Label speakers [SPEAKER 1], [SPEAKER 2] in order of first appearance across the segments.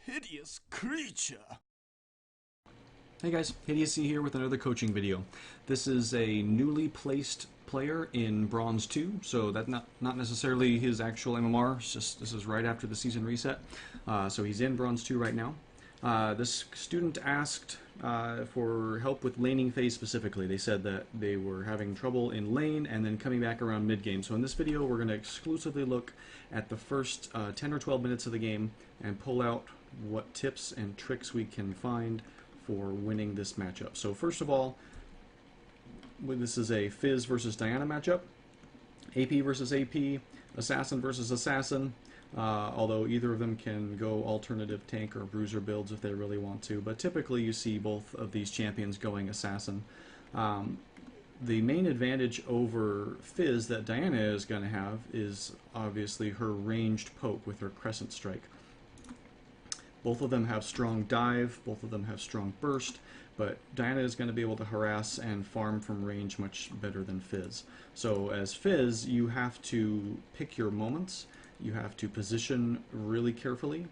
[SPEAKER 1] hideous creature.
[SPEAKER 2] Hey guys, Idiocy here with another coaching video. This is a newly placed player in Bronze 2, so that's not necessarily his actual MMR, it's just this is right after the season reset. So he's in Bronze 2 right now. This student asked for help with laning phase specifically. They said that they were having trouble in lane and then coming back around mid-game. So in this video we're going to exclusively look at the first 10 or 12 minutes of the game and pull out what tips and tricks we can find for winning this matchup. So first of all, this is a Fizz versus Diana matchup. AP versus AP, Assassin versus Assassin, although either of them can go alternative tank or bruiser builds if they really want to, but typically you see both of these champions going Assassin. The main advantage over Fizz that Diana is going to have is obviously her ranged poke with her Crescent Strike. Both of them have strong dive, both of them have strong burst, but Diana is going to be able to harass and farm from range much better than Fizz. So as Fizz, you have to pick your moments, you have to position really carefully,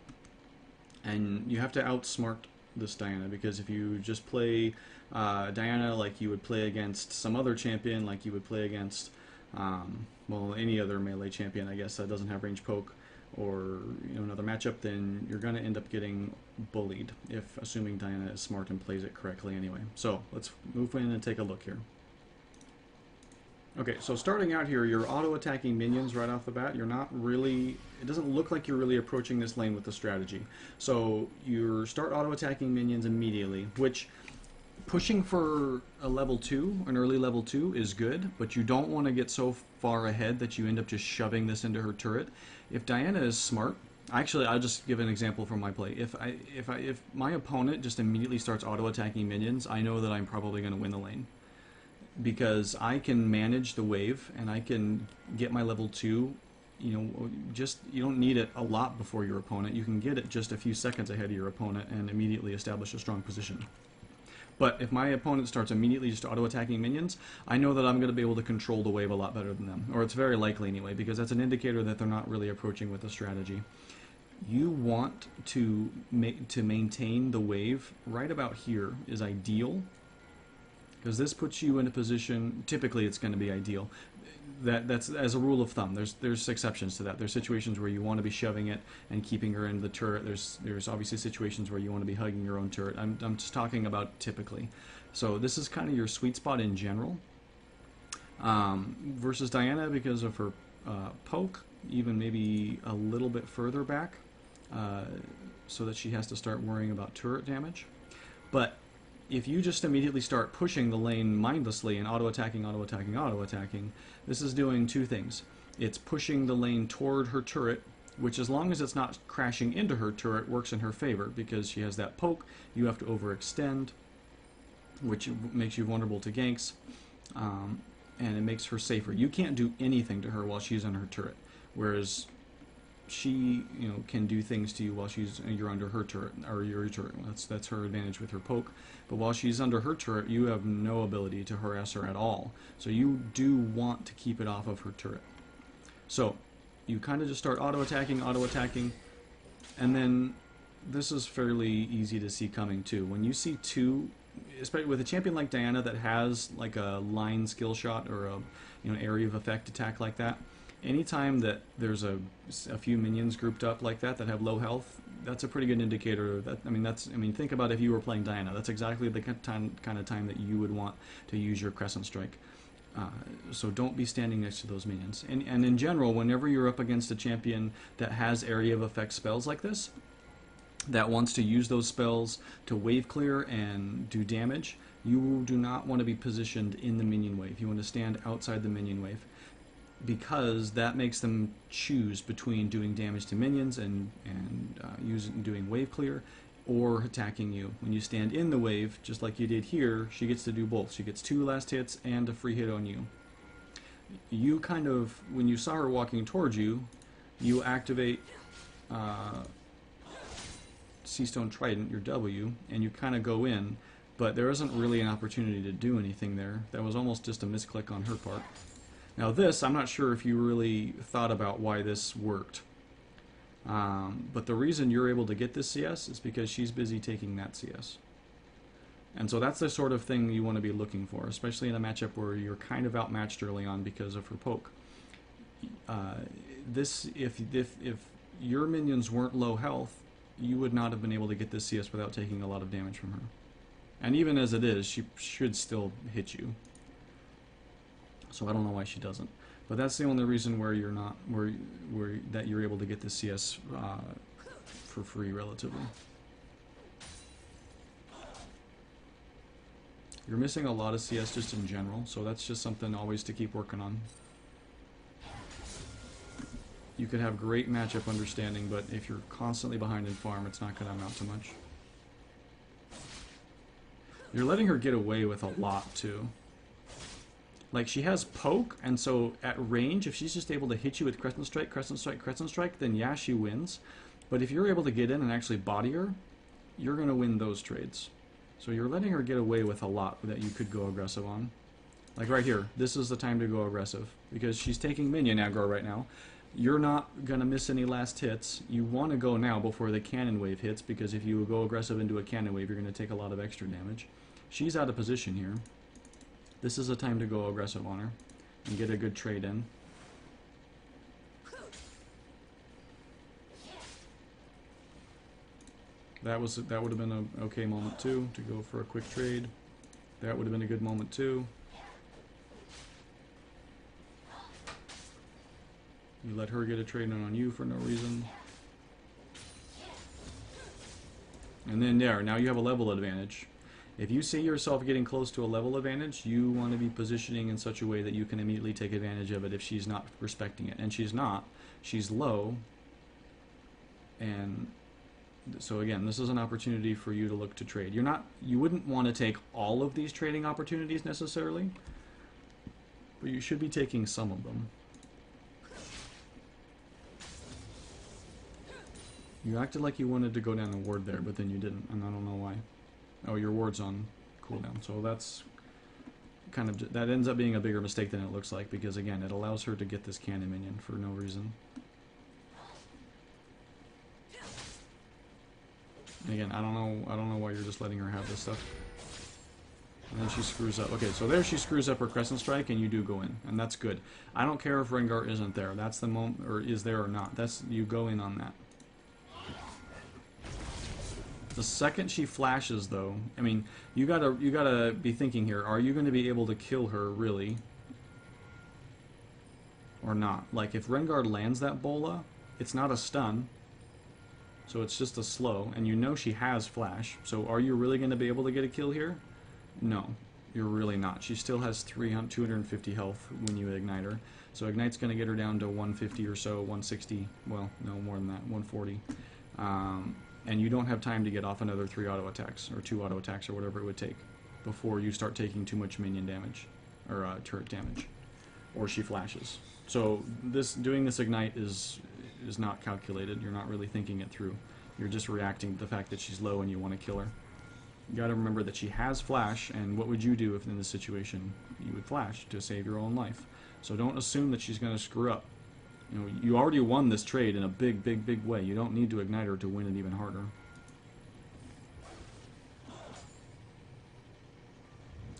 [SPEAKER 2] and you have to outsmart this Diana, because if you just play Diana like you would play against some other champion, like you would play against, well, any other melee champion, I guess, that doesn't have range poke, or another matchup, then you're going to end up getting bullied, if assuming Diana is smart and plays it correctly anyway. So let's move in and take a look here. Okay, so starting out here, you're auto-attacking minions right off the bat. You're not really, it doesn't look like you're really approaching this lane with the strategy. So you start auto-attacking minions immediately, which pushing for a level 2, an early level 2, is good, but you don't want to get so far ahead that you end up just shoving this into her turret. If Diana is smart, actually, I'll just give an example from my play. If my opponent just immediately starts auto-attacking minions, I know that I'm probably going to win the lane, because I can manage the wave and I can get my level 2. You don't need it a lot before your opponent. You can get it just a few seconds ahead of your opponent and immediately establish a strong position. But if my opponent starts immediately just auto-attacking minions, I know that I'm going to be able to control the wave a lot better than them. Or it's very likely anyway, because that's an indicator that they're not really approaching with a strategy. You want to maintain the wave right about here is ideal, because this puts you in a position, typically it's going to be ideal. That's as a rule of thumb. There's exceptions to that. There's situations where you want to be shoving it and keeping her in the turret. There's obviously situations where you want to be hugging your own turret. I'm just talking about typically. So this is kind of your sweet spot in general. Versus Diana, because of her poke, even maybe a little bit further back, so that she has to start worrying about turret damage. But if you just immediately start pushing the lane mindlessly and auto-attacking, auto-attacking, auto-attacking, this is doing two things. It's pushing the lane toward her turret, which, as long as it's not crashing into her turret, works in her favor, because she has that poke. You have to overextend, which makes you vulnerable to ganks, and it makes her safer. You can't do anything to her while she's on her turret, whereas she, can do things to you while you're under her turret, or your turret. That's her advantage with her poke. But while she's under her turret, you have no ability to harass her at all. So you do want to keep it off of her turret. So you kind of just start auto-attacking, and then this is fairly easy to see coming too. When you see two, especially with a champion like Diana that has like a line skill shot or an area of effect attack like that, anytime that there's a few minions grouped up like that have low health, that's a pretty good indicator. Think about if you were playing Diana. That's exactly the kind of time that you would want to use your Crescent Strike. So don't be standing next to those minions. And in general, whenever you're up against a champion that has area of effect spells like this, that wants to use those spells to wave clear and do damage, you do not want to be positioned in the minion wave. You want to stand outside the minion wave, because that makes them choose between doing damage to minions and doing wave clear, or attacking you. When you stand in the wave, just like you did here, she gets to do both. She gets 2 last hits and a free hit on you. You kind of, when you saw her walking towards you, you activate Seastone Trident, your W, and you kind of go in, but there isn't really an opportunity to do anything there. That was almost just a misclick on her part. Now this, I'm not sure if you really thought about why this worked. But the reason you're able to get this CS is because she's busy taking that CS. And so that's the sort of thing you want to be looking for, especially in a matchup where you're kind of outmatched early on because of her poke. If your minions weren't low health, you would not have been able to get this CS without taking a lot of damage from her. And even as it is, she should still hit you. So I don't know why she doesn't. But that's the only reason where you're not that you're able to get the CS for free relatively. You're missing a lot of CS just in general, so that's just something always to keep working on. You could have great matchup understanding, but if you're constantly behind in farm, it's not going to amount to much. You're letting her get away with a lot, too. Like, she has poke, and so at range, if she's just able to hit you with Crescent Strike, Crescent Strike, Crescent Strike, then yeah, she wins. But if you're able to get in and actually body her, you're going to win those trades. So you're letting her get away with a lot that you could go aggressive on. Like right here, this is the time to go aggressive, because she's taking minion aggro right now. You're not going to miss any last hits. You want to go now before the cannon wave hits, because if you go aggressive into a cannon wave, you're going to take a lot of extra damage. She's out of position here. This is a time to go aggressive on her and get a good trade in. That would have been an okay moment too, to go for a quick trade. That would have been a good moment too. You let her get a trade in on you for no reason. And then there, now you have a level advantage. If you see yourself getting close to a level advantage, you want to be positioning in such a way that you can immediately take advantage of it if she's not respecting it. And she's not. She's low. And so again, this is an opportunity for you to look to trade. You wouldn't want to take all of these trading opportunities necessarily, but you should be taking some of them. You acted like you wanted to go down the ward there, but then you didn't, and I don't know why. Oh, your ward's on cooldown, so that's kind of, that ends up being a bigger mistake than it looks like, because again, it allows her to get this cannon minion for no reason. And again, I don't know why you're just letting her have this stuff. And then she screws up. Okay, so there she screws up her Crescent Strike, and you do go in, and that's good. I don't care if Rengar isn't there. That's the moment, or is there or not. That's, you go in on that. The second she flashes, though, I mean, you gotta be thinking here. Are you going to be able to kill her, really, or not? Like, if Rengar lands that bola, it's not a stun, so it's just a slow, and you know she has flash. So are you really going to be able to get a kill here? No, you're really not. She still has 250 health when you ignite her. So ignite's going to get her down to 150 or so, 160. Well, no more than that, 140. And you don't have time to get off another 3 auto attacks, or 2 auto attacks, or whatever it would take, before you start taking too much minion damage, or turret damage, or she flashes. So doing this ignite is not calculated. You're not really thinking it through. You're just reacting to the fact that she's low and you want to kill her. You got to remember that she has flash, and what would you do if in this situation? You would flash to save your own life. So don't assume that she's going to screw up. You know, you already won this trade in a big, big, big way. You don't need to ignite her to win it even harder.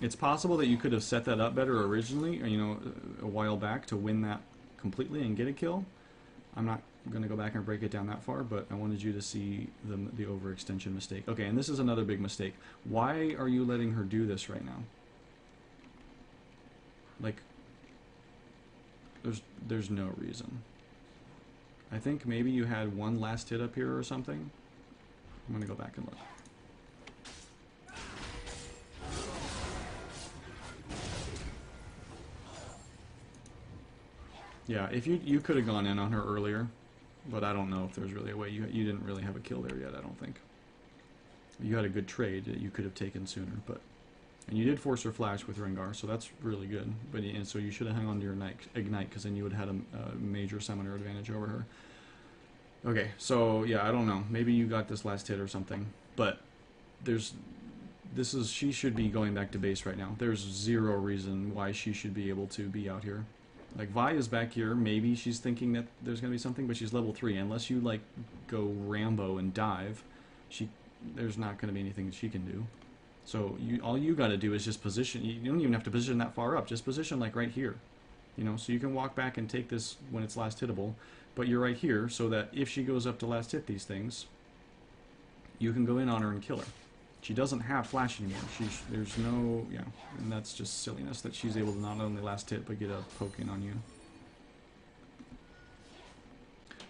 [SPEAKER 2] It's possible that you could have set that up better originally, or, you know, a while back to win that completely and get a kill. I'm not going to go back and break it down that far, but I wanted you to see the overextension mistake. Okay, and this is another big mistake. Why are you letting her do this right now? Like, there's no reason. I think maybe you had one last hit up here or something. I'm gonna go back and look. Yeah, if you could have gone in on her earlier, but I don't know if there's really a way. You didn't really have a kill there yet, I don't think. You had a good trade that you could have taken sooner, but. And you did force her flash with Rengar, so that's really good. But and so you should have hung on to your ignite, because then you would have had a major summoner advantage over her. Okay, so yeah, I don't know. Maybe you got this last hit or something, but she should be going back to base right now. There's zero reason why she should be able to be out here. Like Vi is back here. Maybe she's thinking that there's going to be something, but she's level 3. Unless you like go Rambo and dive, there's not going to be anything that she can do. So all you got to do is just position. You don't even have to position that far up. Just position like right here. You know, so you can walk back and take this when it's last hittable, but you're right here so that if she goes up to last hit these things, you can go in on her and kill her. She doesn't have flash anymore. There's no, yeah, and that's just silliness that she's able to not only last hit but get a poke in on you.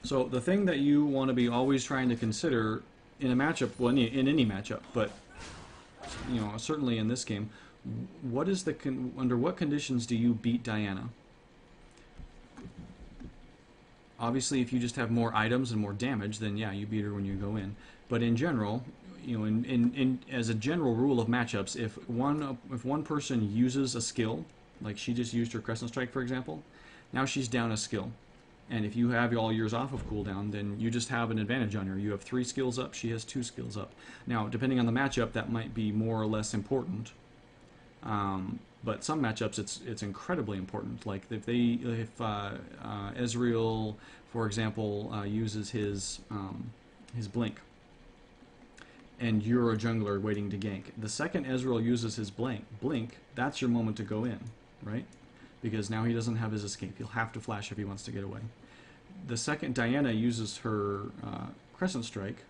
[SPEAKER 2] So the thing that you want to be always trying to consider in a matchup, well, in any matchup, but you know, certainly in this game, what is the under what conditions do you beat Diana? Obviously, if you just have more items and more damage, then yeah, you beat her when you go in. But in general, you know, as a general rule of matchups, if one person uses a skill, like she just used her Crescent Strike, for example, now she's down a skill. And if you have all yours off of cooldown, then you just have an advantage on her. You have 3 skills up, she has 2 skills up. Now, depending on the matchup, that might be more or less important. But some matchups, it's incredibly important. Like if Ezreal, for example, uses his blink, and you're a jungler waiting to gank, the second Ezreal uses his blink, that's your moment to go in, right? Because now he doesn't have his escape. He'll have to flash if he wants to get away. The second Diana uses her Crescent Strike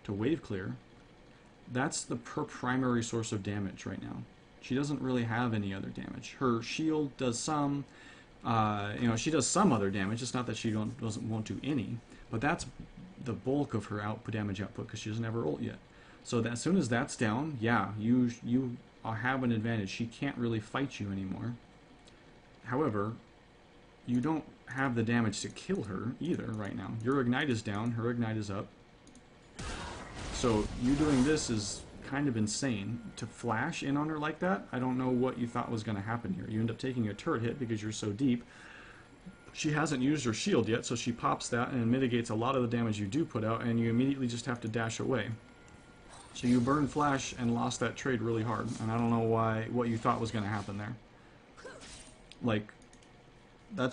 [SPEAKER 2] to wave clear, that's her primary source of damage right now. She doesn't really have any other damage. Her shield does some, you know, she does some other damage. It's not that she won't do any, but that's the bulk of her damage output because she doesn't have her ult yet. So that as soon as that's down, yeah, you have an advantage. She can't really fight you anymore. However, you don't have the damage to kill her either right now. Your Ignite is down, her Ignite is up. So you doing this is kind of insane. To flash in on her like that, I don't know what you thought was going to happen here. You end up taking a turret hit because you're so deep. She hasn't used her shield yet, so she pops that and mitigates a lot of the damage you do put out, and you immediately just have to dash away. So you burn flash and lost that trade really hard, and I don't know what you thought was going to happen there. Like, I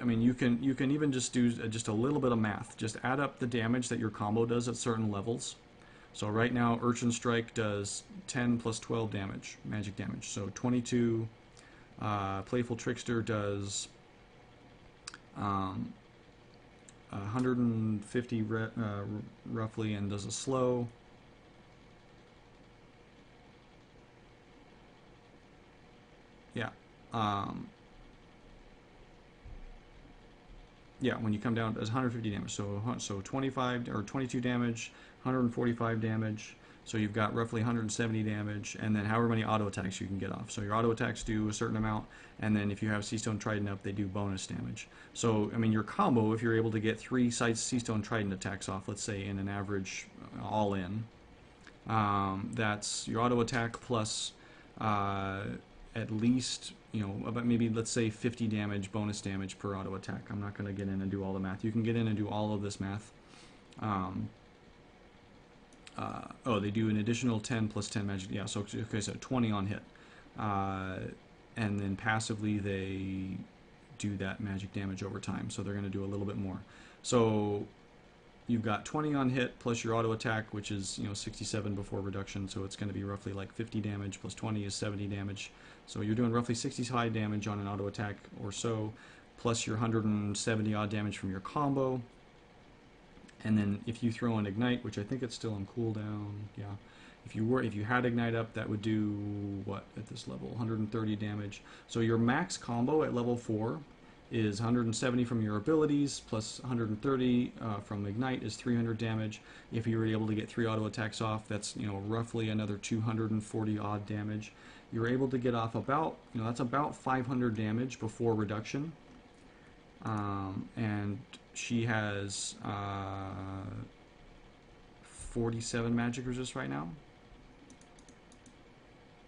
[SPEAKER 2] mean, you can even just do just a little bit of math. Just add up the damage that your combo does at certain levels. So right now, Urchin Strike does 10 plus 12 damage, magic damage. So 22. Playful Trickster does 150 roughly, and does a slow. Yeah. Yeah, when you come down, it's 150 damage. So 25 or 22 damage, 145 damage. So you've got roughly 170 damage, and then however many auto attacks you can get off. So your auto attacks do a certain amount, and then if you have Seastone Trident up, they do bonus damage. So I mean, your combo, if you're able to get 3 Seastone Trident attacks off, let's say in an average all in, that's your auto attack plus at least, you know, about maybe, let's say 50 damage bonus damage per auto attack. I'm not going to get in and do all the math. You can get in and do all of this math. Oh, they do an additional 10 plus 10 magic. Yeah, so okay, so 20 on hit. And then passively they do that magic damage over time. So they're going to do a little bit more. So you've got 20 on hit plus your auto attack, which is, you know, 67 before reduction. So it's going to be roughly like 50 damage plus 20 is 70 damage. So you're doing roughly 65 damage on an auto attack or so, plus your 170 odd damage from your combo. And then if you throw in Ignite, which I think it's still on cooldown, yeah. If you had Ignite up, that would do what at this level? 130 damage. So your max combo at level 4 is 170 from your abilities plus 130 from Ignite is 300 damage. If you were able to get 3 auto attacks off, that's, you know, roughly another 240 odd damage. You're able to get off about, you know, that's about 500 damage before reduction. And she has 47 magic resist right now.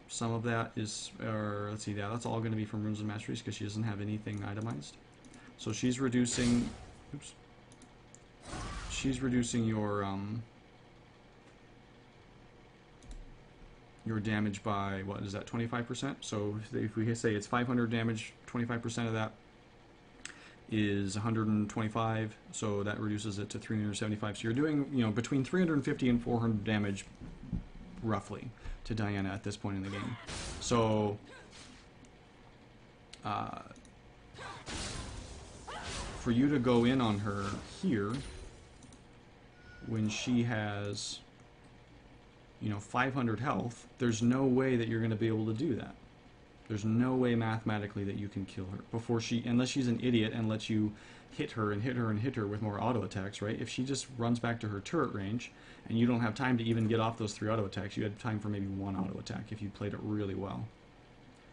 [SPEAKER 2] Some of that is, let's see, that's all going to be from Runes and Masteries because she doesn't have anything itemized. So she's reducing, oops, she's reducing your your damage by, what is that, 25%? So if we say it's 500 damage, 25% of that is 125, so that reduces it to 375. So you're doing, you know, between 350 and 400 damage, roughly, to Diana at this point in the game. So for you to go in on her here when she has, you know, 500 health, there's no way that you're going to be able to do that. There's no way mathematically that you can kill her before she, unless she's an idiot and lets you hit her and hit her and hit her with more auto attacks, right? If she just runs back to her turret range and you don't have time to even get off those 3 auto attacks, you had time for maybe 1 auto attack if you played it really well.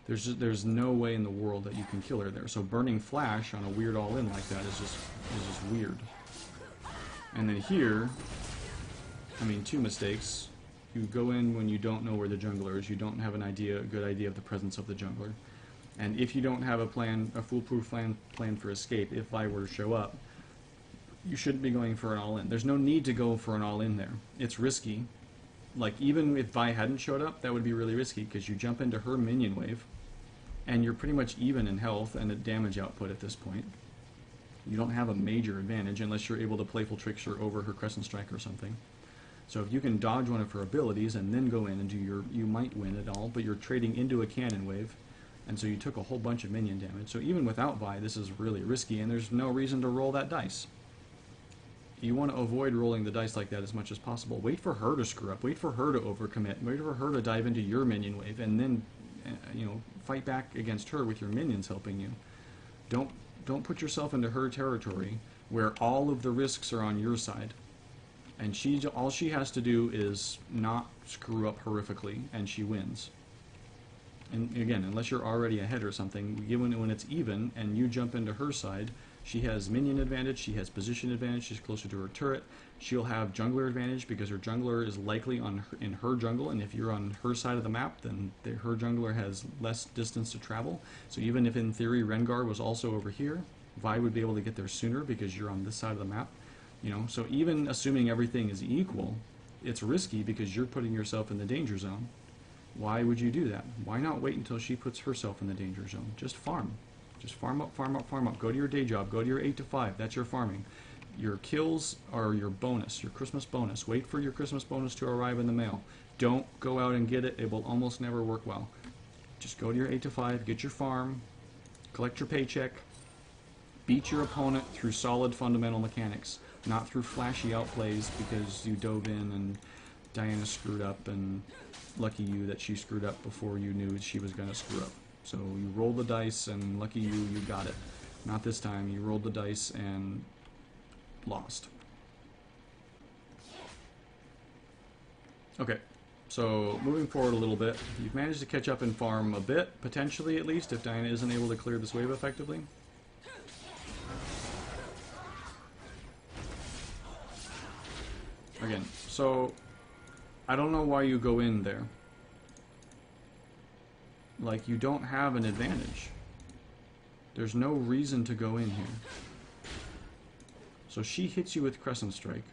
[SPEAKER 2] There's no way in the world that you can kill her there. So burning flash on a weird all-in like that is just weird. And then here, I mean, 2 mistakes. You go in when you don't know where the jungler is. You don't have a good idea of the presence of the jungler. And if you don't have a plan, a foolproof plan for escape, if Vi were to show up, you shouldn't be going for an all-in. There's no need to go for an all-in there. It's risky. Like, even if Vi hadn't showed up, that would be really risky, because you jump into her minion wave, and you're pretty much even in health and at damage output at this point. You don't have a major advantage unless you're able to playful tricks her over her Crescent Strike or something. So if you can dodge one of her abilities and then go in and do your, you might win it all, but you're trading into a cannon wave, and so you took a whole bunch of minion damage. So even without Vi, this is really risky, and there's no reason to roll that dice. You want to avoid rolling the dice like that as much as possible. Wait for her to screw up. Wait for her to overcommit. Wait for her to dive into your minion wave, and then, you know, fight back against her with your minions helping you. Don't put yourself into her territory where all of the risks are on your side. And all she has to do is not screw up horrifically, and she wins. And again, unless you're already ahead or something, when it's even and you jump into her side, she has minion advantage, she has position advantage, she's closer to her turret. She'll have jungler advantage because her jungler is likely in her jungle, and if you're on her side of the map, then her jungler has less distance to travel. So even if in theory Rengar was also over here, Vi would be able to get there sooner because you're on this side of the map. You know, so even assuming everything is equal, it's risky because you're putting yourself in the danger zone. Why would you do that? Why not wait until she puts herself in the danger zone? Just farm. Just farm up, farm up, farm up. Go to your day job. Go to your 8 to 5. That's your farming. Your kills are your bonus, your Christmas bonus. Wait for your Christmas bonus to arrive in the mail. Don't go out and get it. It will almost never work well. Just go to your 8 to 5, get your farm, collect your paycheck, beat your opponent through solid fundamental mechanics. Not through flashy outplays because you dove in and Diana screwed up, and lucky you that she screwed up before you knew she was going to screw up. So you roll the dice and lucky you got it. Not this time. You rolled the dice and lost. Okay, so moving forward a little bit, you've managed to catch up and farm a bit, potentially at least, if Diana isn't able to clear this wave effectively. Again, so I don't know why you go in there. Like, you don't have an advantage. There's no reason to go in here. So she hits you with Crescent Strike,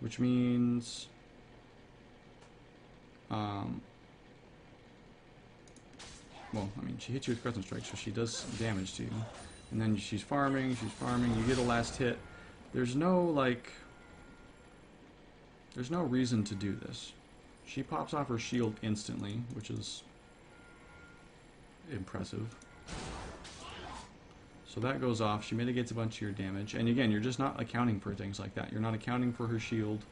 [SPEAKER 2] which means well, I mean, she hits you with Crescent Strike, so she does damage to you. And then she's farming, you get a last hit. There's no, like, there's no reason to do this. She pops off her shield instantly, which is impressive. So that goes off. She mitigates a bunch of your damage. And again, you're just not accounting for things like that. You're not accounting for her shield.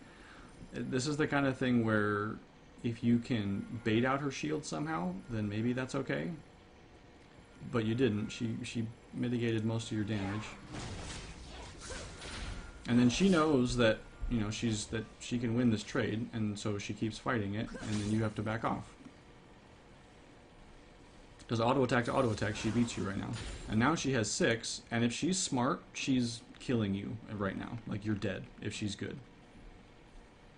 [SPEAKER 2] This is the kind of thing where if you can bait out her shield somehow, then maybe that's okay. But you didn't. She mitigated most of your damage. And then she knows that, you know, that she can win this trade, and so she keeps fighting it, and then you have to back off. Because auto attack to auto attack, she beats you right now. And now she has 6, and if she's smart, she's killing you right now. Like, you're dead if she's good.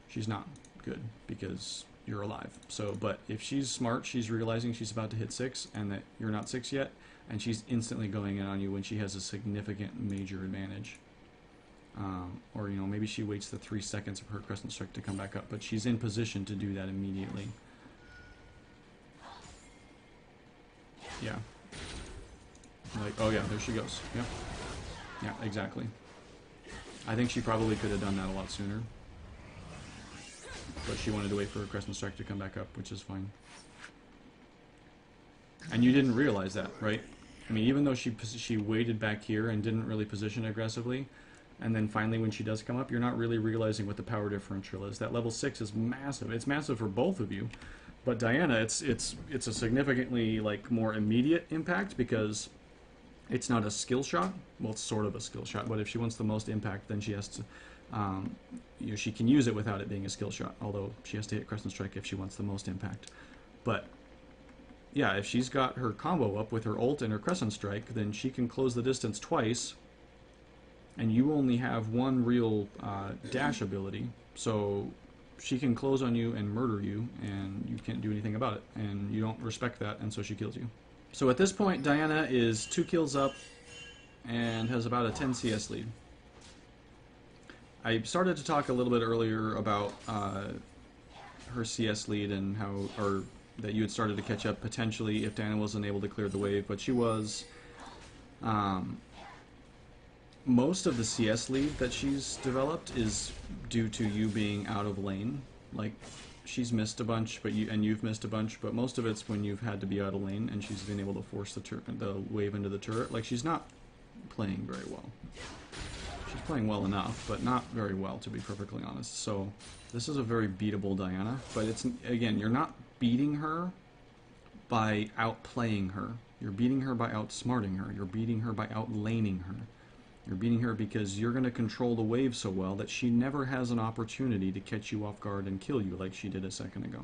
[SPEAKER 2] She's not good because you're alive. So, but if she's smart, she's realizing she's about to hit 6 and that you're not 6 yet, and she's instantly going in on you when she has a significant major advantage. Or, you know, maybe she waits the 3 seconds of her Crescent Strike to come back up, but she's in position to do that immediately. Yeah. Like, oh yeah, there she goes. Yep. Yeah, exactly. I think she probably could have done that a lot sooner. But she wanted to wait for her Crescent Strike to come back up, which is fine. And you didn't realize that, right? I mean, even though she waited back here and didn't really position aggressively, and then finally when she does come up, you're not really realizing what the power differential is. That level 6 is massive. It's massive for both of you. But Diana, it's a significantly like more immediate impact because it's not a skill shot. Well, it's sort of a skill shot, but if she wants the most impact, then she has to, you know, she can use it without it being a skill shot. Although she has to hit Crescent Strike if she wants the most impact. But yeah, if she's got her combo up with her ult and her Crescent Strike, then she can close the distance twice, and you only have one real dash ability. So she can close on you and murder you, and you can't do anything about it, and you don't respect that, and so she kills you. So at this point, Diana is 2 kills up and has about a 10 CS lead. I started to talk a little bit earlier about her CS lead and how, or that you had started to catch up potentially if Diana wasn't able to clear the wave, but she was. Most of the CS lead that she's developed is due to you being out of lane. Like, she's missed a bunch, but you've missed a bunch, but most of it's when you've had to be out of lane and she's been able to force the wave into the turret. Like, she's not playing very well. She's playing well enough, but not very well, to be perfectly honest. So this is a very beatable Diana, but it's, again, you're not beating her by outplaying her. You're beating her by outsmarting her. You're beating her by outlaning her. You're beating her because you're going to control the wave so well that she never has an opportunity to catch you off guard and kill you like she did a second ago.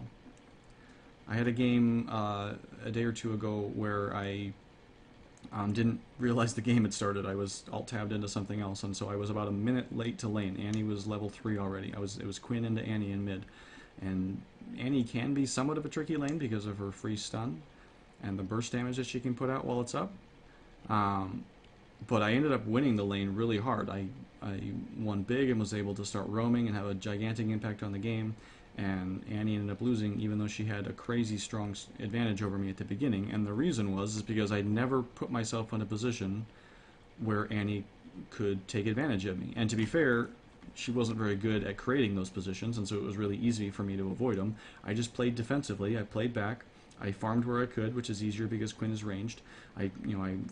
[SPEAKER 2] I had a game a day or two ago where I didn't realize the game had started. I was alt-tabbed into something else, and so I was about a minute late to lane. Annie was level 3 already. It was Quinn into Annie in mid. And Annie can be somewhat of a tricky lane because of her free stun and the burst damage that she can put out while it's up. But I ended up winning the lane really hard. I won big and was able to start roaming and have a gigantic impact on the game. And Annie ended up losing, even though she had a crazy strong advantage over me at the beginning. And the reason is because I never put myself in a position where Annie could take advantage of me. And to be fair, she wasn't very good at creating those positions, and so it was really easy for me to avoid them. I just played defensively. I played back. I farmed where I could, which is easier because Quinn is ranged. I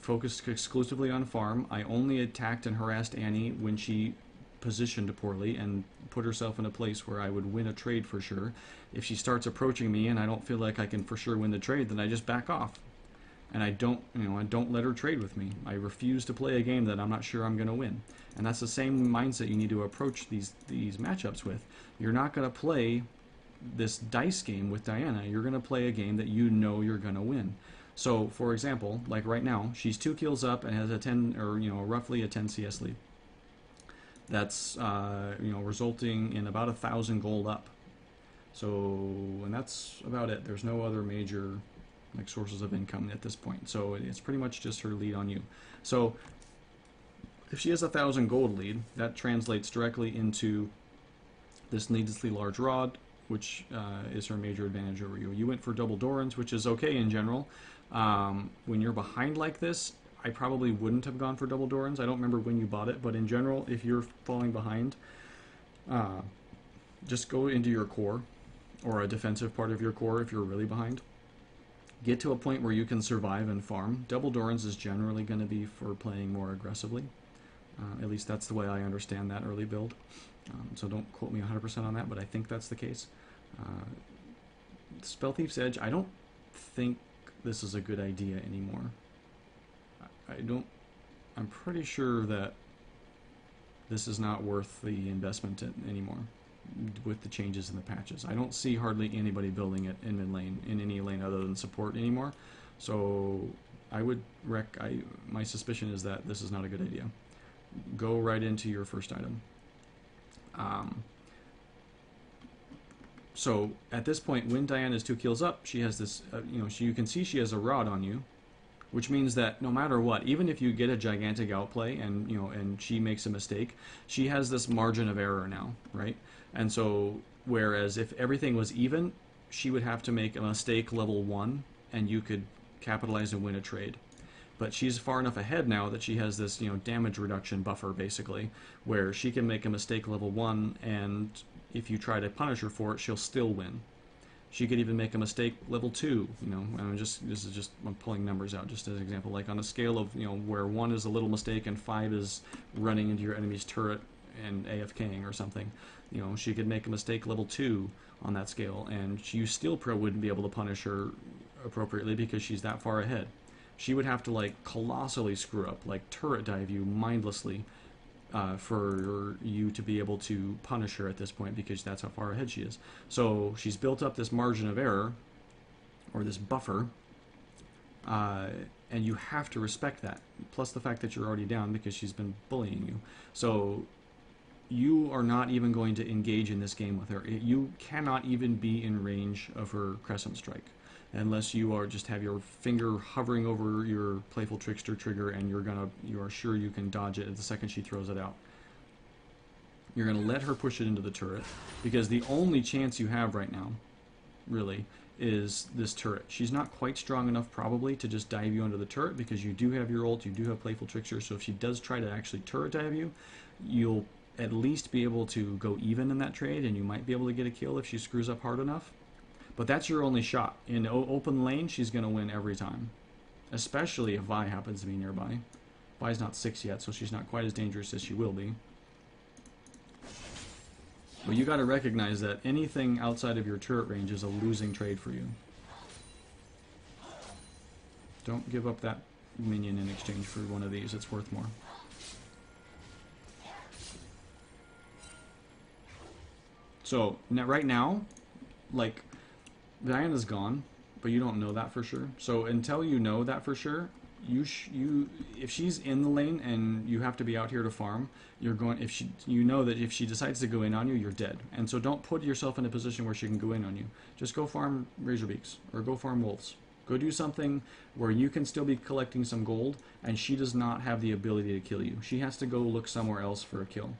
[SPEAKER 2] focused exclusively on farm. I only attacked and harassed Annie when she positioned poorly and put herself in a place where I would win a trade for sure. If she starts approaching me and I don't feel like I can for sure win the trade, then I just back off. And I don't let her trade with me. I refuse to play a game that I'm not sure I'm going to win. And that's the same mindset you need to approach these matchups with. You're not going to play this dice game with Diana. You're going to play a game that you know you're going to win. So, for example, like right now, she's 2 kills up and has a 10, or roughly a 10 CS lead. That's resulting in about 1,000 gold up. So, and that's about it. There's no other major like sources of income at this point. So it's pretty much just her lead on you. So if she has 1,000 gold lead, that translates directly into this needlessly large rod, which is her major advantage over you. You went for double Dorans, which is okay in general. When you're behind like this, I probably wouldn't have gone for double Dorans. I don't remember when you bought it, but in general, if you're falling behind, just go into your core, or a defensive part of your core if you're really behind. Get to a point where you can survive and farm. Double Dorans is generally going to be for playing more aggressively. At least that's the way I understand that early build. So don't quote me 100% on that, but I think that's the case. Spell Thief's Edge, I don't think this is a good idea anymore. I'm pretty sure that this is not worth the investment anymore with the changes in the patches. I don't see hardly anybody building it in mid lane, in any lane other than support anymore. So I would my suspicion is that this is not a good idea. Go right into your first item. So at this point, when Diana's 2 kills up, she has this, you can see she has a rod on you, which means that no matter what, even if you get a gigantic outplay and and she makes a mistake, she has this margin of error now, right? And so whereas if everything was even, she would have to make a mistake level 1, and you could capitalize and win a trade. But she's far enough ahead now that she has this, you know, damage reduction buffer, basically, where she can make a mistake level 1, and if you try to punish her for it, she'll still win. She could even make a mistake level 2, you know, I'm pulling numbers out just as an example, like on a scale of, you know, where 1 is a little mistake and 5 is running into your enemy's turret and AFKing or something. You know, she could make a mistake level 2 on that scale, and you still wouldn't be able to punish her appropriately because she's that far ahead. She would have to, like, colossally screw up, like turret dive you mindlessly, for you to be able to punish her at this point, because that's how far ahead she is. So she's built up this margin of error, or this buffer, and you have to respect that, plus the fact that you're already down because she's been bullying you. So you are not even going to engage in this game with her. You cannot even be in range of her crescent strike, unless you are just have your finger hovering over your Playful Trickster trigger and you are sure you can dodge it the second she throws it out. You're gonna let her push it into the turret, because the only chance you have right now, really, is this turret. She's not quite strong enough probably to just dive you under the turret, because you do have your ult, you do have Playful Trickster, so if she does try to actually turret dive you, you'll at least be able to go even in that trade, and you might be able to get a kill if she screws up hard enough. But that's your only shot. In open lane, she's going to win every time. Especially if Vi happens to be nearby. Vi's not 6 yet, so she's not quite as dangerous as she will be. But you got to recognize that anything outside of your turret range is a losing trade for you. Don't give up that minion in exchange for one of these. It's worth more. So, right now, like, Diana's gone, but you don't know that for sure. So until you know that for sure, if she's in the lane and you have to be out here to farm, you know that if she decides to go in on you, you're dead. And so don't put yourself in a position where she can go in on you. Just go farm Razorbeaks or go farm Wolves. Go do something where you can still be collecting some gold, and she does not have the ability to kill you. She has to go look somewhere else for a kill.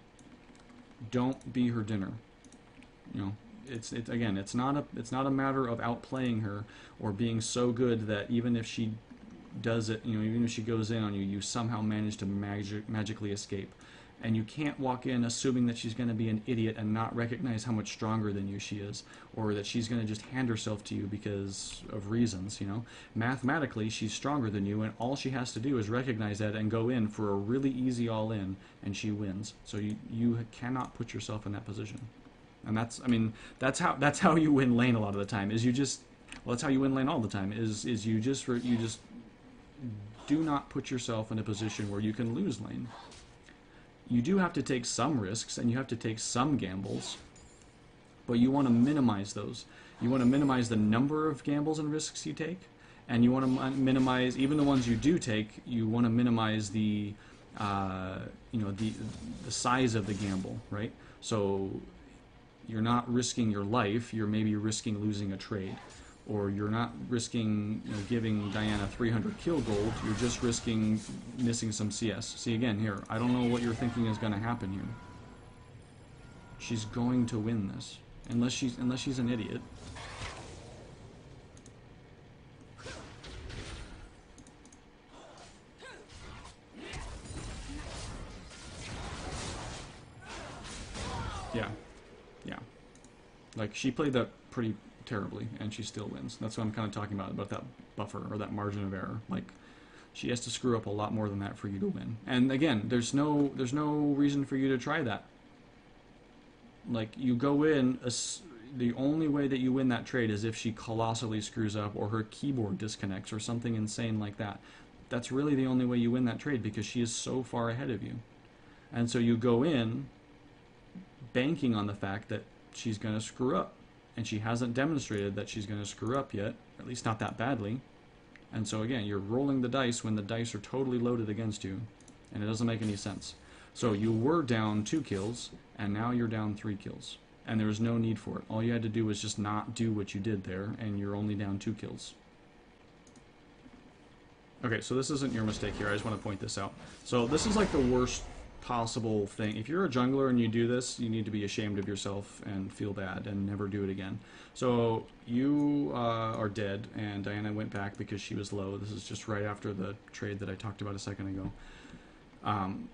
[SPEAKER 2] Don't be her dinner. You know. Again, it's not a matter of outplaying her or being so good that even if she does it, you know, even if she goes in on you, you somehow manage to magically escape. And you can't walk in assuming that she's going to be an idiot and not recognize how much stronger than you she is, or that she's going to just hand herself to you because of reasons, you know. Mathematically, she's stronger than you, and all she has to do is recognize that and go in for a really easy all-in, and she wins. So you cannot put yourself in that position. And that's how you win lane a lot of the time. That's how you win lane all the time. Is you just do not put yourself in a position where you can lose lane. You do have to take some risks and you have to take some gambles, but you want to minimize those. You want to minimize the number of gambles and risks you take, and you want to minimize even the ones you do take. You want to minimize the the size of the gamble, right? So you're not risking your life, you're maybe risking losing a trade. Or you're not risking, you know, giving Diana 300 kill gold, you're just risking missing some CS. See, again, here, I don't know what you're thinking is going to happen here. She's going to win this. Unless she's an idiot. Yeah. Yeah. Like, she played that pretty terribly, and she still wins. That's what I'm kind of talking about that buffer, or that margin of error. Like, she has to screw up a lot more than that for you to win. And again, there's no reason for you to try that. Like, you go in, the only way that you win that trade is if she colossally screws up, or her keyboard disconnects, or something insane like that. That's really the only way you win that trade, because she is so far ahead of you. And so you go in banking on the fact that she's going to screw up. And she hasn't demonstrated that she's going to screw up yet, or at least not that badly. And so again, you're rolling the dice when the dice are totally loaded against you, and it doesn't make any sense. So you were down 2 kills, and now you're down 3 kills. And there was no need for it. All you had to do was just not do what you did there, and you're only down 2 kills. Okay, so this isn't your mistake here. I just want to point this out. So this is like the worst possible thing. If you're a jungler and you do this, you need to be ashamed of yourself and feel bad and never do it again. So you are dead, and Diana went back because she was low. This is just right after the trade that I talked about a second ago.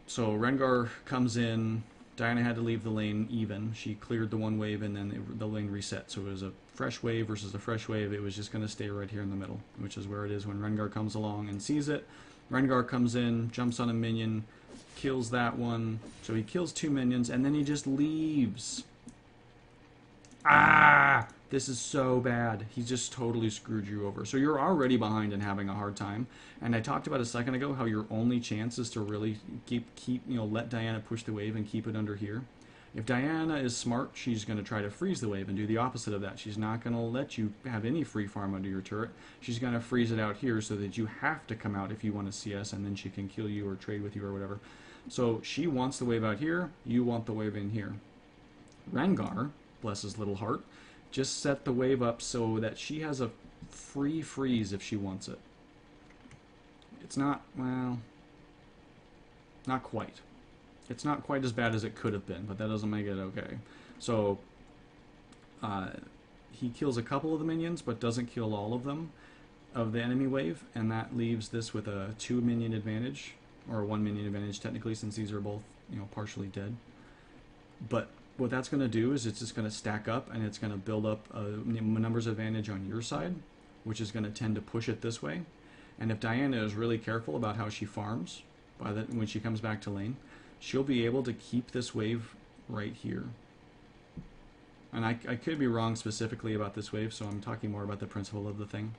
[SPEAKER 2] So Rengar comes in. Diana had to leave the lane even. She cleared the one wave, and then the lane reset. So it was a fresh wave versus a fresh wave. It was just going to stay right here in the middle, which is where it is when Rengar comes along and sees it. Rengar comes in, jumps on a minion, kills that one. So he kills 2 minions, and then he just leaves. Ah! This is so bad. He just totally screwed you over. So you're already behind and having a hard time. And I talked about a second ago how your only chance is to really let Diana push the wave and keep it under here. If Diana is smart, she's going to try to freeze the wave and do the opposite of that. She's not going to let you have any free farm under your turret. She's going to freeze it out here so that you have to come out if you want to CS, and then she can kill you or trade with you or whatever. So she wants the wave out here. You want the wave in here. Rengar, bless his little heart, just set the wave up so that she has a free freeze if she wants it. It's not, well, not quite. It's not quite as bad as it could have been, but that doesn't make it okay. So he kills a couple of the minions, but doesn't kill all of them of the enemy wave, and that leaves this with a 2 minion advantage, or a 1 minion advantage technically, since these are both, partially dead. But what that's going to do is it's just going to stack up, and it's going to build up a numbers advantage on your side, which is going to tend to push it this way. And if Diana is really careful about how she farms when she comes back to lane, she'll be able to keep this wave right here. And I could be wrong specifically about this wave, so I'm talking more about the principle of the thing.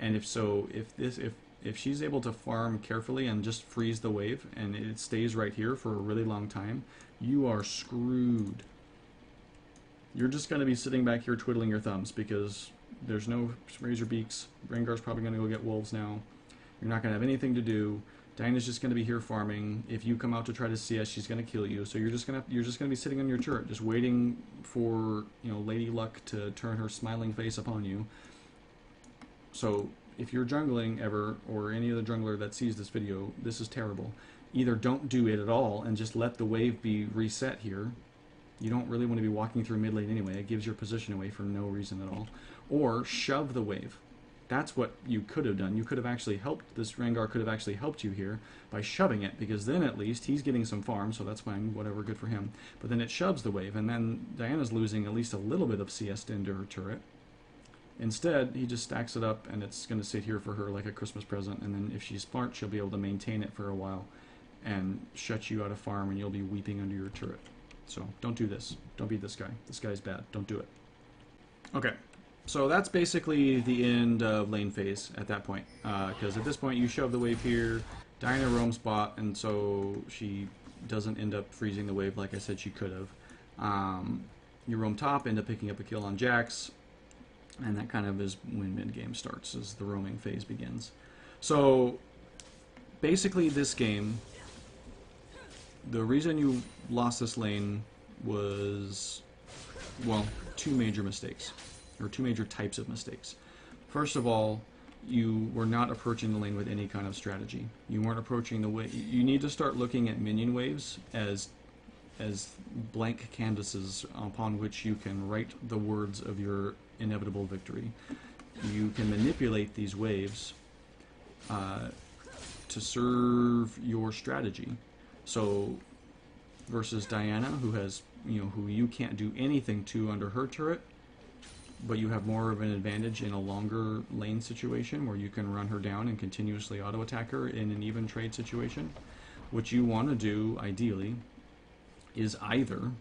[SPEAKER 2] And if she's able to farm carefully and just freeze the wave, and it stays right here for a really long time, you are screwed. You're just going to be sitting back here twiddling your thumbs because there's no razor beaks. Rengar's probably going to go get wolves now. You're not going to have anything to do. Diana's just going to be here farming. If you come out to try to CS, she's going to kill you. So you're just going to be sitting on your turret, just waiting for Lady Luck to turn her smiling face upon you. So if you're jungling ever, or any other jungler that sees this video, this is terrible. Either don't do it at all and just let the wave be reset here. You don't really want to be walking through mid lane anyway. It gives your position away for no reason at all. Or shove the wave. That's what you could have done. You could have actually helped, this Rengar could have actually helped you here by shoving it, because then at least he's getting some farm, so that's fine, whatever, good for him. But then it shoves the wave, and then Diana's losing at least a little bit of CS into her turret. Instead, he just stacks it up, and it's going to sit here for her like a Christmas present, and then if she's smart, she'll be able to maintain it for a while and shut you out of farm, and you'll be weeping under your turret. So don't do this. Don't be this guy. This guy's bad. Don't do it. Okay. So that's basically the end of lane phase at that point, because at this point you shove the wave here, Diana roams bot, and so she doesn't end up freezing the wave like I said she could have. You roam top, end up picking up a kill on Jax, and that kind of is when mid-game starts, as the roaming phase begins. So basically this game, the reason you lost this lane was, well, 2 major mistakes. Or 2 major types of mistakes. First of all, you were not approaching the lane with any kind of strategy. You weren't approaching the way. You need to start looking at minion waves as blank canvases upon which you can write the words of your inevitable victory. You can manipulate these waves to serve your strategy. So versus Diana, who has who you can't do anything to under her turret, but you have more of an advantage in a longer lane situation where you can run her down and continuously auto-attack her in an even trade situation. What you want to do, ideally, is either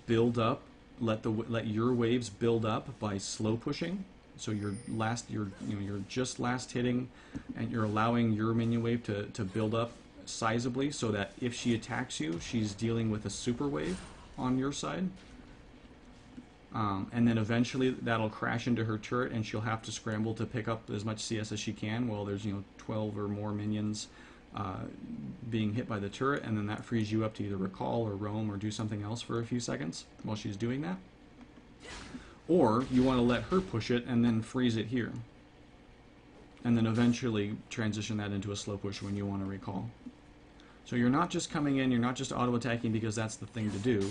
[SPEAKER 2] build up, let your waves build up by slow pushing. So you're just last hitting, and you're allowing your minion wave to build up sizably, so that if she attacks you, she's dealing with a super wave on your side. And then eventually that'll crash into her turret, and she'll have to scramble to pick up as much CS as she can while there's 12 or more minions being hit by the turret, and then that frees you up to either recall or roam or do something else for a few seconds while she's doing that. Or you want to let her push it and then freeze it here, and then eventually transition that into a slow push when you want to recall. So you're not just coming in, you're not just auto-attacking because that's the thing to do.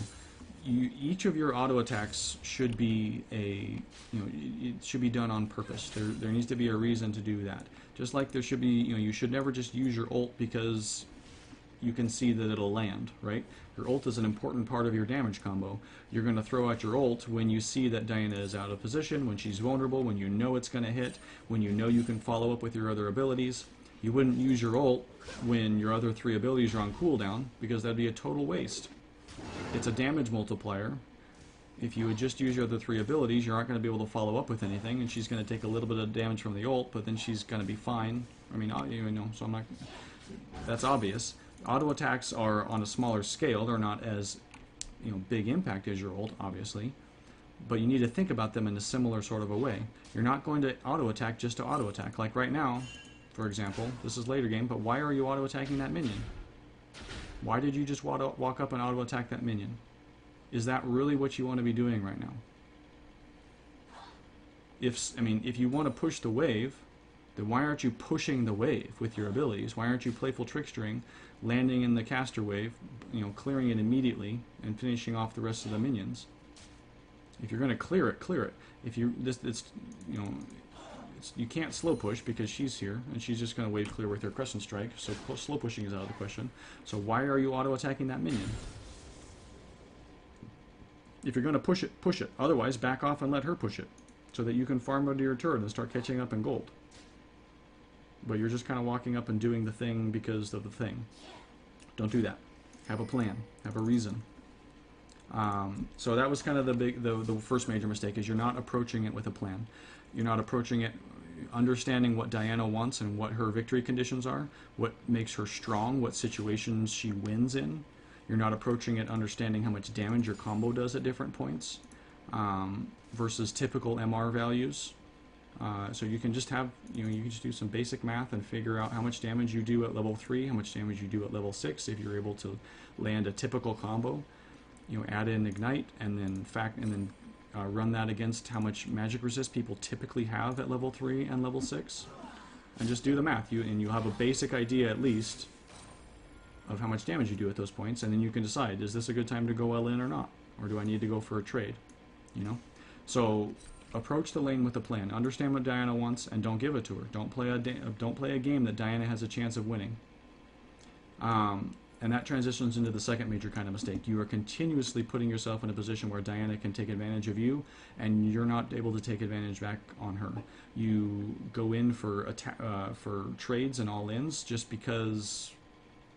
[SPEAKER 2] Each of your auto-attacks should be it should be done on purpose. There needs to be a reason to do that. Just like there should be, you should never just use your ult because you can see that it'll land, right? Your ult is an important part of your damage combo. You're going to throw out your ult when you see that Diana is out of position, when she's vulnerable, when you know it's going to hit, when you know you can follow up with your other abilities. You wouldn't use your ult when your other 3 abilities are on cooldown, because that'd be a total waste. It's a damage multiplier. If you would just use your other 3 abilities, you're not going to be able to follow up with anything, and she's going to take a little bit of damage from the ult, but then she's going to be fine. I mean, so I'm not... That's obvious. Auto attacks are on a smaller scale. They're not as, big impact as your ult, obviously. But you need to think about them in a similar sort of a way. You're not going to auto attack just to auto attack. Like right now, for example, this is later game, but why are you auto attacking that minion? Why did you just walk up and auto attack that minion? Is that really what you want to be doing right now? If you want to push the wave, then why aren't you pushing the wave with your abilities? Why aren't you playful trickstering, landing in the caster wave, clearing it immediately and finishing off the rest of the minions? If you're going to clear it, clear it. If you you can't slow push because she's here and she's just going to wave clear with her crescent strike. So slow pushing is out of the question. So why are you auto attacking that minion? If you're going to push it, push it. Otherwise, back off and let her push it, so that you can farm under your turret and start catching up in gold. But you're just kind of walking up and doing the thing because of the thing. Don't do that. Have a plan. Have a reason. So that was kind of the first major mistake, is you're not approaching it with a plan. You're not approaching it understanding what Diana wants and what her victory conditions are, what makes her strong, what situations she wins in. You're not approaching it understanding how much damage your combo does at different points, versus typical MR values. So you can just have, you can just do some basic math and figure out how much damage you do at level 3, how much damage you do at level 6 if you're able to land a typical combo. Add in Ignite and then run that against how much magic resist people typically have at level 3 and level 6, and just do the math. You'll have a basic idea at least of how much damage you do at those points, and then you can decide, is this a good time to go all in or not, or do I need to go for a trade? So approach the lane with a plan. Understand what Diana wants and don't give it to her. Don't play a game that Diana has a chance of winning. And that transitions into the second major kind of mistake. You are continuously putting yourself in a position where Diana can take advantage of you, and you're not able to take advantage back on her. You go in for trades and all-ins just because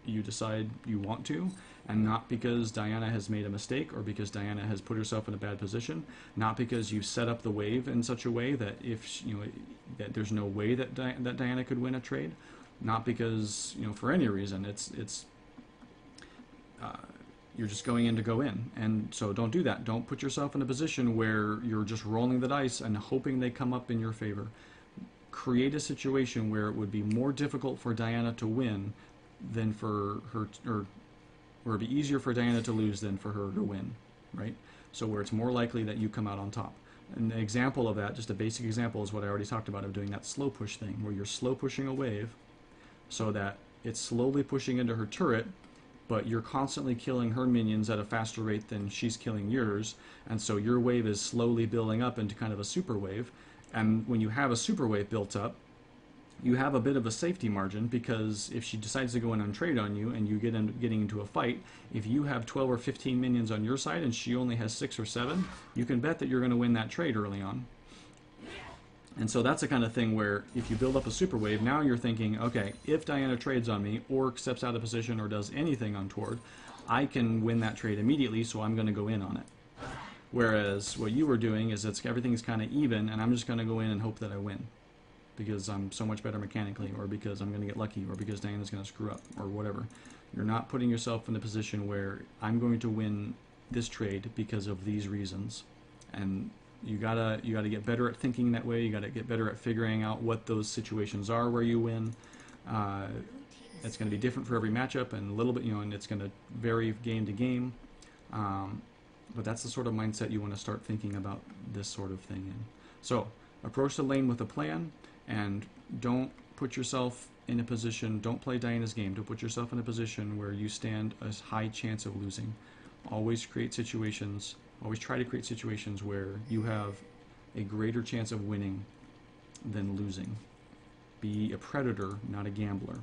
[SPEAKER 2] you decide you want to, and not because Diana has made a mistake or because Diana has put herself in a bad position. Not because you set up the wave in such a way that that there's no way that that Diana could win a trade. Not because for any reason. You're just going in to go in, and so don't do that. Don't put yourself in a position where you're just rolling the dice and hoping they come up in your favor. Create a situation where it would be more difficult for Diana to win than for her, or it'd be easier for Diana to lose than for her to win, right? So where it's more likely that you come out on top. An example of that, just a basic example, is what I already talked about, of doing that slow push thing, where you're slow pushing a wave so that it's slowly pushing into her turret, but you're constantly killing her minions at a faster rate than she's killing yours, and so your wave is slowly building up into kind of a super wave. And when you have a super wave built up, you have a bit of a safety margin, because if she decides to go in and trade on you and you getting into a fight, if you have 12 or 15 minions on your side and she only has 6 or 7, you can bet that you're going to win that trade early on. And so that's the kind of thing where if you build up a super wave, now you're thinking, okay, if Diana trades on me or steps out of position or does anything untoward, I can win that trade immediately, so I'm going to go in on it. Whereas what you were doing is everything's kind of even, and I'm just going to go in and hope that I win, because I'm so much better mechanically, or because I'm going to get lucky, or because Diana's going to screw up, or whatever. You're not putting yourself in a position where I'm going to win this trade because of these reasons. And you gotta get better at thinking that way. You gotta get better at figuring out what those situations are where you win. It's going to be different for every matchup, and a little bit, and it's going to vary game to game. But that's the sort of mindset you want to start thinking about this sort of thing in. So approach the lane with a plan, and don't put yourself in a position, don't play Diana's game. Don't put yourself in a position where you stand a high chance of losing. Always create situations, always try to create situations where you have a greater chance of winning than losing. Be a predator, not a gambler.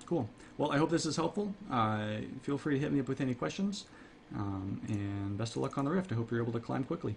[SPEAKER 2] Cool. Well, I hope this is helpful. Feel free to hit me up with any questions. And best of luck on the rift. I hope you're able to climb quickly.